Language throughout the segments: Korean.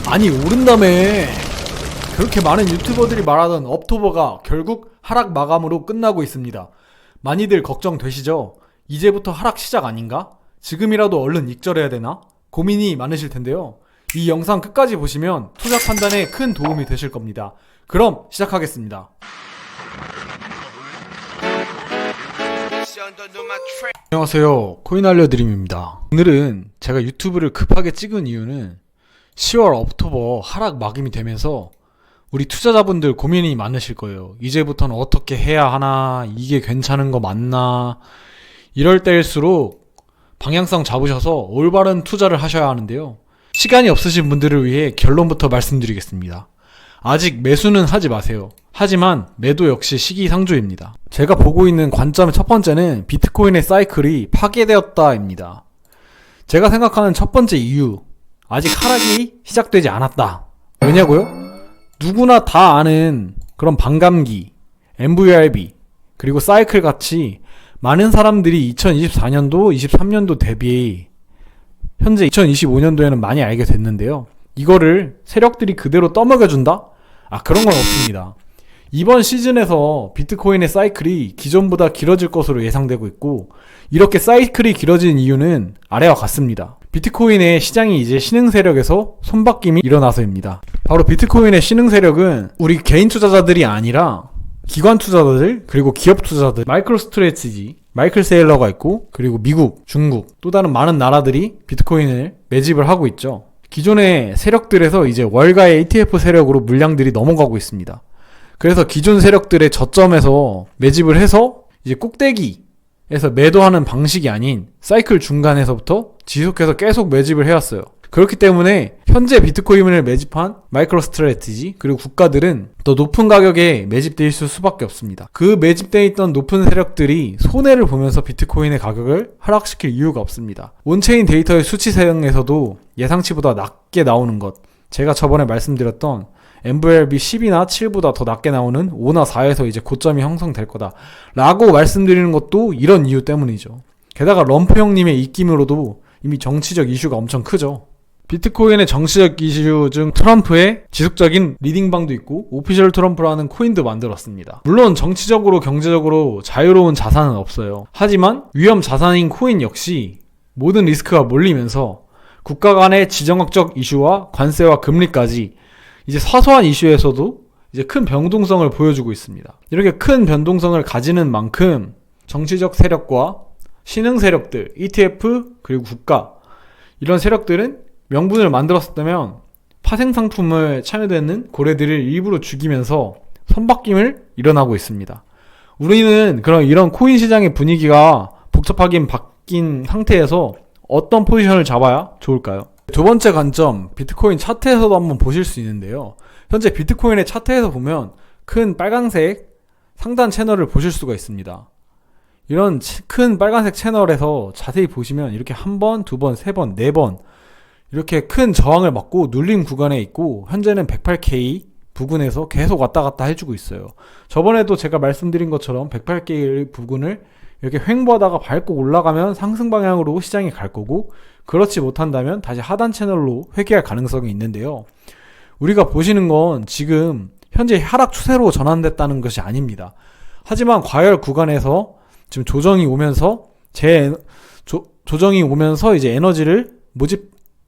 아니 오른다며. 그렇게 많은 유튜버들이 말하던 업토버가 결국 하락 마감으로 끝나고 있습니다. 많이들 걱정되시죠? 이제부터 하락 시작 아닌가? 지금이라도 얼른 익절해야 되나? 고민이 많으실 텐데요. 이 영상 끝까지 보시면 투자 판단에 큰 도움이 되실 겁니다. 그럼 시작하겠습니다. 안녕하세요, 코인 알려드림입니다. 오늘은 제가 유튜브를 급하게 찍은 이유는 10월 업토버 하락 막임이 되면서 우리 투자자분들 고민이 많으실 거예요. 이제부터는 어떻게 해야 하나, 이게 괜찮은 거 맞나. 이럴 때일수록 방향성 잡으셔서 올바른 투자를 하셔야 하는데요. 시간이 없으신 분들을 위해 결론부터 말씀드리겠습니다. 아직 매수는 하지 마세요. 하지만 매도 역시 시기상조입니다. 제가 보고 있는 관점의 첫 번째는 비트코인의 사이클이 파괴되었다입니다. 제가 생각하는 첫 번째 이유, 아직 하락이 시작되지 않았다. 왜냐고요? 누구나 다 아는 그런 반감기, MVRB, 그리고 사이클 같이 많은 사람들이 2024년도, 23년도 대비 현재 2025년도에는 많이 알게 됐는데요. 이거를 세력들이 그대로 떠먹여준다? 그런 건 없습니다. 이번 시즌에서 비트코인의 사이클이 기존보다 길어질 것으로 예상되고 있고, 이렇게 사이클이 길어진 이유는 아래와 같습니다. 비트코인의 시장이 이제 신흥 세력에서 손바뀜이 일어나서입니다. 바로 비트코인의 신흥 세력은 우리 개인 투자자들이 아니라 기관 투자자들, 그리고 기업 투자자들, 마이크로 스트레티지, 마이클 세일러가 있고, 그리고 미국, 중국, 또 다른 많은 나라들이 비트코인을 매집을 하고 있죠. 기존의 세력들에서 이제 월가의 ETF 세력으로 물량들이 넘어가고 있습니다. 그래서 기존 세력들의 저점에서 매집을 해서 이제 꼭대기에서 매도하는 방식이 아닌 사이클 중간에서부터 지속해서 계속 매집을 해왔어요. 그렇기 때문에 현재 비트코인을 매집한 마이크로 스트래티지, 그리고 국가들은 더 높은 가격에 매집되어 있을 수밖에 없습니다. 그 매집되어 있던 높은 세력들이 손해를 보면서 비트코인의 가격을 하락시킬 이유가 없습니다. 온체인 데이터의 수치상에서도 예상치보다 낮게 나오는 것, 제가 저번에 말씀드렸던 MVRB 10이나 7보다 더 낮게 나오는 5나 4에서 이제 고점이 형성될 거다 라고 말씀드리는 것도 이런 이유 때문이죠. 게다가 럼프 형님의 입김으로도 이미 정치적 이슈가 엄청 크죠. 비트코인의 정치적 이슈 중 트럼프의 지속적인 리딩방도 있고, 오피셜 트럼프라는 코인도 만들었습니다. 물론 정치적으로 경제적으로 자유로운 자산은 없어요. 하지만 위험 자산인 코인 역시 모든 리스크가 몰리면서 국가 간의 지정학적 이슈와 관세와 금리까지 이제 사소한 이슈에서도 이제 큰 변동성을 보여주고 있습니다. 이렇게 큰 변동성을 가지는 만큼 정치적 세력과 신흥 세력들, ETF, 그리고 국가, 이런 세력들은 명분을 만들었다면 파생 상품을 참여되는 고래들을 일부러 죽이면서 선바뀜을 일어나고 있습니다. 우리는 그런 이런 코인 시장의 분위기가 복잡하긴 바뀐 상태에서 어떤 포지션을 잡아야 좋을까요? 두 번째 관점, 비트코인 차트에서도 한번 보실 수 있는데요. 현재 비트코인의 차트에서 보면 큰 빨간색 상단 채널을 보실 수가 있습니다. 이런 큰 빨간색 채널에서 자세히 보시면 이렇게 한 번, 두 번, 세 번, 네 번 이렇게 큰 저항을 맞고 눌림 구간에 있고, 현재는 108K 부근에서 계속 왔다 갔다 해주고 있어요. 저번에도 제가 말씀드린 것처럼 108K 부근을 이렇게 횡보하다가 밟고 올라가면 상승 방향으로 시장이 갈 거고, 그렇지 못한다면 다시 하단 채널로 회귀할 가능성이 있는데요. 우리가 보시는 건 지금 현재 하락 추세로 전환됐다는 것이 아닙니다. 하지만 과열 구간에서 지금 조정이 오면서 조정이 오면서 이제 에너지를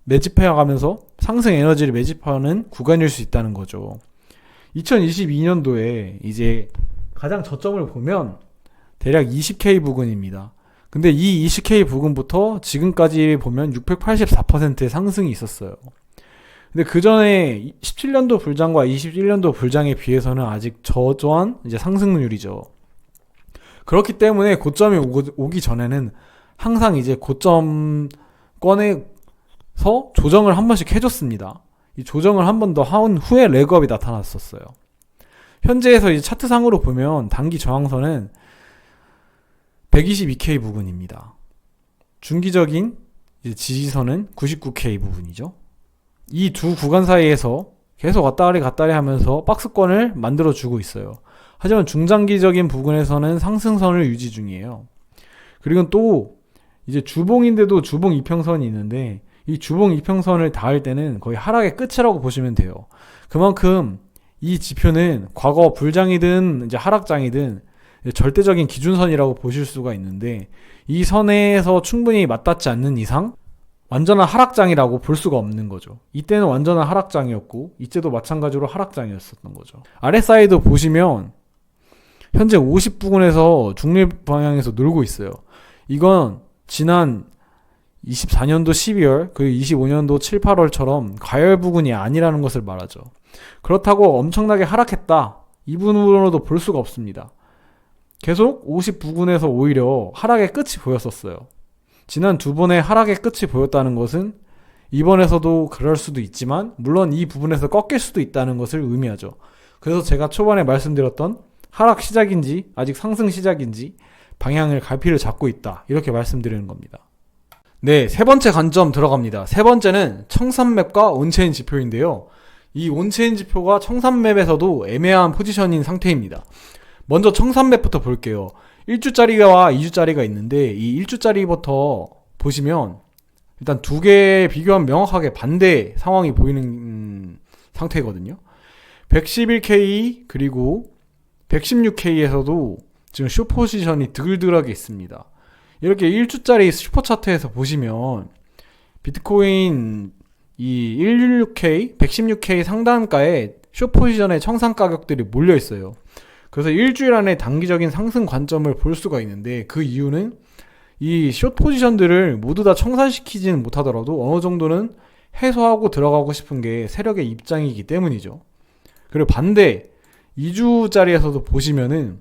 매집해가면서 상승 에너지를 매집하는 구간일 수 있다는 거죠. 2022년도에 이제 가장 저점을 보면 대략 20K 부근입니다. 근데 이 20K 부근부터 지금까지 보면 684%의 상승이 있었어요. 근데 그 전에 17년도 불장과 21년도 불장에 비해서는 아직 저조한 이제 상승률이죠. 그렇기 때문에 고점이 오기 전에는 항상 이제 고점권에서 조정을 한 번씩 해줬습니다. 이 조정을 한 번 더 한 후에 레그업이 나타났었어요. 현재에서 이제 차트상으로 보면 단기 저항선은 122K 부근입니다. 중기적인 이제 지지선은 99K 부분이죠. 이 두 구간 사이에서 계속 왔다리 갔다리 하면서 박스권을 만들어주고 있어요. 하지만 중장기적인 부분에서는 상승선을 유지 중이에요. 그리고 또 이제 주봉인데도 주봉 이평선이 있는데, 이 주봉 이평선을 닿을 때는 거의 하락의 끝이라고 보시면 돼요. 그만큼 이 지표는 과거 불장이든 이제 하락장이든 절대적인 기준선이라고 보실 수가 있는데, 이 선에서 충분히 맞닿지 않는 이상 완전한 하락장이라고 볼 수가 없는 거죠. 이때는 완전한 하락장이었고 이때도 마찬가지로 하락장이었었던 거죠. RSI도 보시면 현재 50 부근에서 중립 방향에서 놀고 있어요. 이건 지난 24년도 12월 그리고 25년도 7, 8월처럼 가열 부근이 아니라는 것을 말하죠. 그렇다고 엄청나게 하락했다, 이 부분으로도 볼 수가 없습니다. 계속 50 부근에서 오히려 하락의 끝이 보였었어요. 지난 두 번의 하락의 끝이 보였다는 것은 이번에서도 그럴 수도 있지만 물론 이 부분에서 꺾일 수도 있다는 것을 의미하죠. 그래서 제가 초반에 말씀드렸던 하락 시작인지 아직 상승 시작인지 방향을 갈피를 잡고 있다, 이렇게 말씀드리는 겁니다. 네, 세 번째 관점 들어갑니다. 세 번째는 청산맵과 온체인 지표인데요. 이 온체인 지표가 청산맵에서도 애매한 포지션인 상태입니다. 먼저 청산맵부터 볼게요. 1주짜리와 2주짜리가 있는데 이 1주짜리부터 보시면 일단 두 개 비교하면 명확하게 반대 상황이 보이는 상태거든요. 111K 그리고 116K에서도 지금 숏포지션이 드글드글하게 있습니다. 이렇게 1주짜리 슈퍼차트에서 보시면 비트코인 이 116K, 116K 상단가에 숏포지션의 청산 가격들이 몰려 있어요. 그래서 일주일 안에 단기적인 상승 관점을 볼 수가 있는데, 그 이유는 이 숏 포지션들을 모두 다 청산시키지는 못하더라도 어느 정도는 해소하고 들어가고 싶은 게 세력의 입장이기 때문이죠. 그리고 반대 2주짜리에서도 보시면은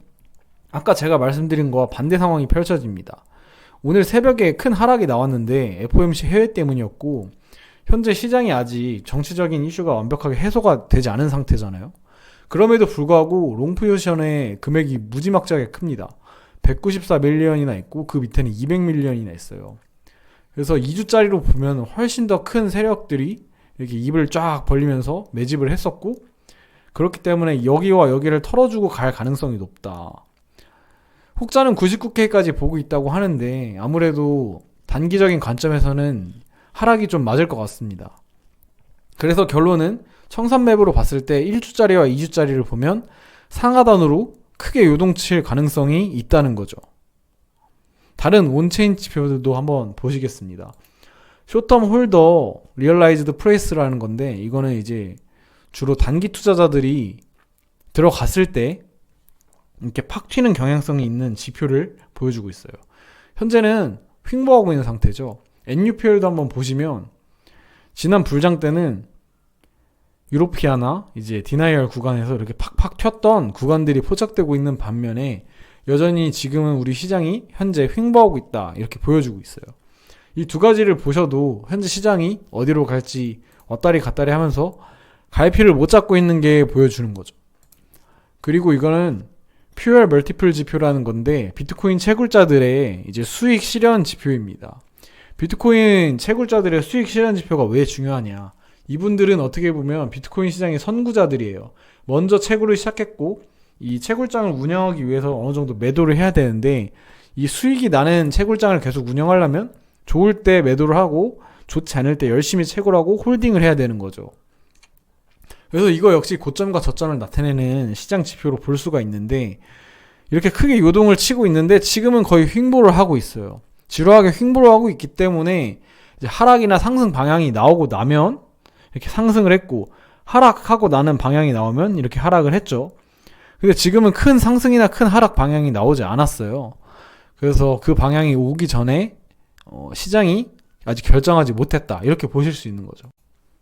아까 제가 말씀드린 거와 반대 상황이 펼쳐집니다. 오늘 새벽에 큰 하락이 나왔는데 FOMC 해외 때문이었고 현재 시장이 아직 정치적인 이슈가 완벽하게 해소가 되지 않은 상태잖아요. 그럼에도 불구하고 롱포지션의 금액이 무지막지하게 큽니다. 194밀리언이나 있고 그 밑에는 200밀리언이나 있어요. 그래서 2주짜리로 보면 훨씬 더 큰 세력들이 이렇게 입을 쫙 벌리면서 매집을 했었고, 그렇기 때문에 여기와 여기를 털어주고 갈 가능성이 높다. 혹자는 99K까지 보고 있다고 하는데 아무래도 단기적인 관점에서는 하락이 좀 맞을 것 같습니다. 그래서 결론은 청산맵으로 봤을 때 1주짜리와 2주짜리를 보면 상하단으로 크게 요동칠 가능성이 있다는 거죠. 다른 온체인 지표들도 한번 보시겠습니다. 쇼텀 홀더 리얼라이즈드 프라이스라는 건데, 이거는 이제 주로 단기 투자자들이 들어갔을 때 이렇게 팍 튀는 경향성이 있는 지표를 보여주고 있어요. 현재는 횡보하고 있는 상태죠. NUPL도 한번 보시면 지난 불장 때는 유로피아나 이제 디나이얼 구간에서 이렇게 팍팍 튀었던 구간들이 포착되고 있는 반면에 여전히 지금은 우리 시장이 현재 횡보하고 있다, 이렇게 보여주고 있어요. 이 두 가지를 보셔도 현재 시장이 어디로 갈지 왔다리 갔다리 하면서 갈피를 못 잡고 있는 게 보여주는 거죠. 그리고 이거는 퓨얼 멀티플 지표라는 건데 비트코인 채굴자들의 이제 수익 실현 지표입니다. 비트코인 채굴자들의 수익 실현 지표가 왜 중요하냐? 이분들은 어떻게 보면 비트코인 시장의 선구자들이에요. 먼저 채굴을 시작했고 이 채굴장을 운영하기 위해서 어느 정도 매도를 해야 되는데, 이 수익이 나는 채굴장을 계속 운영하려면 좋을 때 매도를 하고 좋지 않을 때 열심히 채굴하고 홀딩을 해야 되는 거죠. 그래서 이거 역시 고점과 저점을 나타내는 시장 지표로 볼 수가 있는데, 이렇게 크게 요동을 치고 있는데 지금은 거의 횡보를 하고 있어요. 지루하게 횡보를 하고 있기 때문에 이제 하락이나 상승 방향이 나오고 나면 이렇게 상승을 했고, 하락하고 나는 방향이 나오면 이렇게 하락을 했죠. 근데 지금은 큰 상승이나 큰 하락 방향이 나오지 않았어요. 그래서 그 방향이 오기 전에 시장이 아직 결정하지 못했다, 이렇게 보실 수 있는 거죠.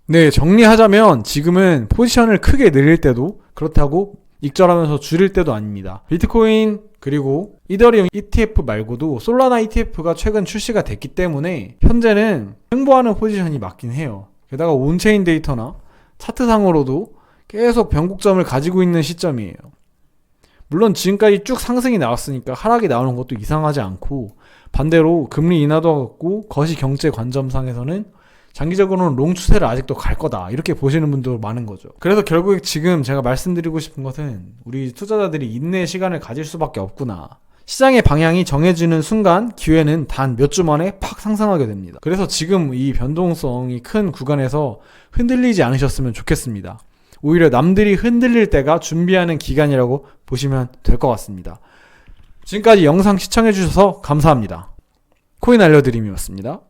네, 정리하자면 지금은 포지션을 크게 늘릴 때도 그렇다고 익절하면서 줄일 때도 아닙니다. 비트코인 그리고 이더리움 ETF 말고도 솔라나 ETF가 최근 출시가 됐기 때문에 현재는 횡보하는 포지션이 맞긴 해요. 게다가 온체인 데이터나 차트상으로도 계속 변곡점을 가지고 있는 시점이에요. 물론 지금까지 쭉 상승이 나왔으니까 하락이 나오는 것도 이상하지 않고, 반대로 금리 인하도 같고 거시 경제 관점상에서는 장기적으로는 롱 추세를 아직도 갈 거다, 이렇게 보시는 분도 많은 거죠. 그래서 결국 지금 제가 말씀드리고 싶은 것은 우리 투자자들이 인내의 시간을 가질 수밖에 없구나. 시장의 방향이 정해지는 순간 기회는 단 몇 주 만에 팍 상승하게 됩니다. 그래서 지금 이 변동성이 큰 구간에서 흔들리지 않으셨으면 좋겠습니다. 오히려 남들이 흔들릴 때가 준비하는 기간이라고 보시면 될 것 같습니다. 지금까지 영상 시청해주셔서 감사합니다. 코인 알려드림이었습니다.